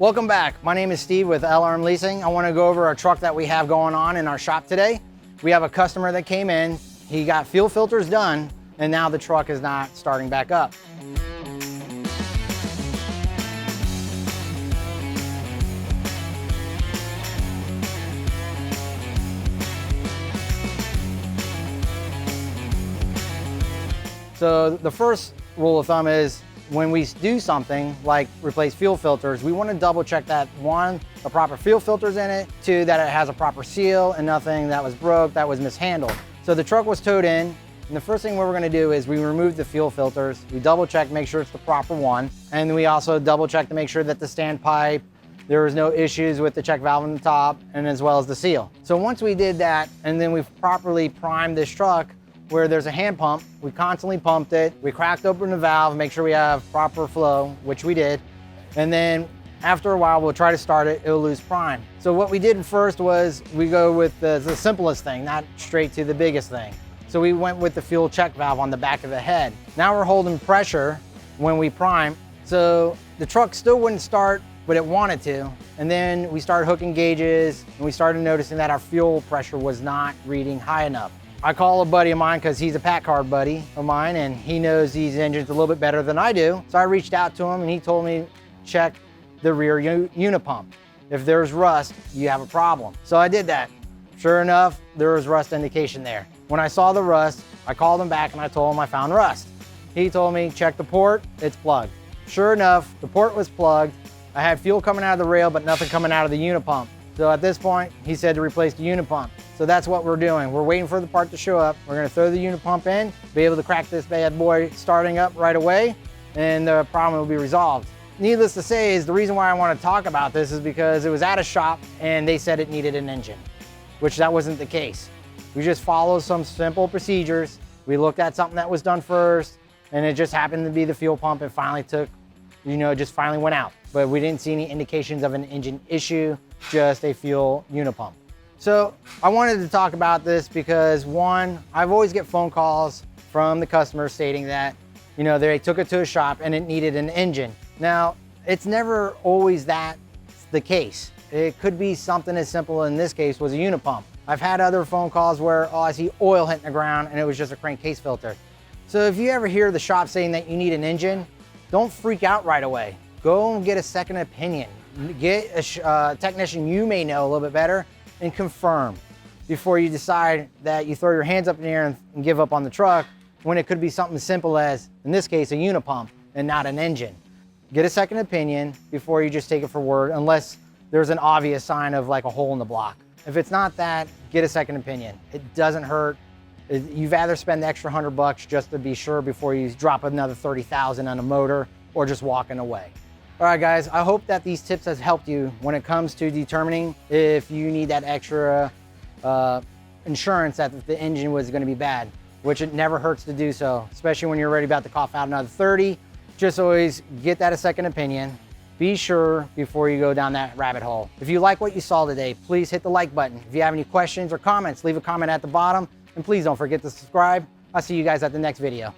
Welcome back. My name is Steve with LRM Leasing. I want to go over a truck that we have going on in our shop today. We have a customer that came in, he got fuel filters done, and now the truck is not starting back up. So the first rule of thumb is when we do something like replace fuel filters, we want to double check that one, the proper fuel filters in it, two, that it has a proper seal and nothing that was broke, that was mishandled. So the truck was towed in, and the first thing we're going to do is we remove the fuel filters, we double check, make sure it's the proper one, and we also double check to make sure that the standpipe, there was no issues with the check valve on the top, and as well as the seal. So once we did that, and then we've properly primed this truck, where there's a hand pump, we constantly pumped it, we cracked open the valve, make sure we have proper flow, which we did, and then after a while we'll try to start it, it'll lose prime. So what we did first was we go with the simplest thing, not straight to the biggest thing. So we went with the fuel check valve on the back of the head. Now we're holding pressure when we prime, so the truck still wouldn't start, but it wanted to. And then we started hooking gauges, and we started noticing that our fuel pressure was not reading high enough. I call a buddy of mine because he's a Paccar buddy of mine and he knows these engines a little bit better than I do. So I reached out to him and he told me, check the rear unit pump. If there's rust, you have a problem. So I did that. Sure enough, there was rust indication there. When I saw the rust, I called him back and I told him I found rust. He told me, check the port, it's plugged. Sure enough, the port was plugged. I had fuel coming out of the rail, but nothing coming out of the unit pump. So at this point, he said to replace the unit pump. So that's what we're doing. We're waiting for the part to show up. We're gonna throw the unit pump in, be able to crack this bad boy starting up right away, and the problem will be resolved. Needless to say is the reason why I wanna talk about this is because it was at a shop and they said it needed an engine, which that wasn't the case. We just followed some simple procedures. We looked at something that was done first, and it just happened to be the fuel pump. It finally took, just finally went out. But we didn't see any indications of an engine issue, just a fuel unit pump. So I wanted to talk about this because one, I've always get phone calls from the customers stating that, they took it to a shop and it needed an engine. Now, it's never always the case. It could be something as simple in this case was a unit pump. I've had other phone calls where, I see oil hitting the ground and it was just a crankcase filter. So if you ever hear the shop saying that you need an engine, don't freak out right away. Go and get a second opinion. Get a technician you may know a little bit better and confirm before you decide that you throw your hands up in the air and give up on the truck when it could be something as simple as, in this case, a unit pump and not an engine. Get a second opinion before you just take it for word, unless there's an obvious sign of like a hole in the block. If it's not that, get a second opinion. It doesn't hurt. You'd rather spend the extra $100 just to be sure before you drop another 30,000 on a motor or just walking away. All right, guys, I hope that these tips has helped you when it comes to determining if you need that extra insurance that the engine was gonna be bad, which it never hurts to do so, especially when you're already about to cough out another 30. Just always get that a second opinion. Be sure before you go down that rabbit hole. If you like what you saw today, please hit the like button. If you have any questions or comments, leave a comment at the bottom, and please don't forget to subscribe. I'll see you guys at the next video.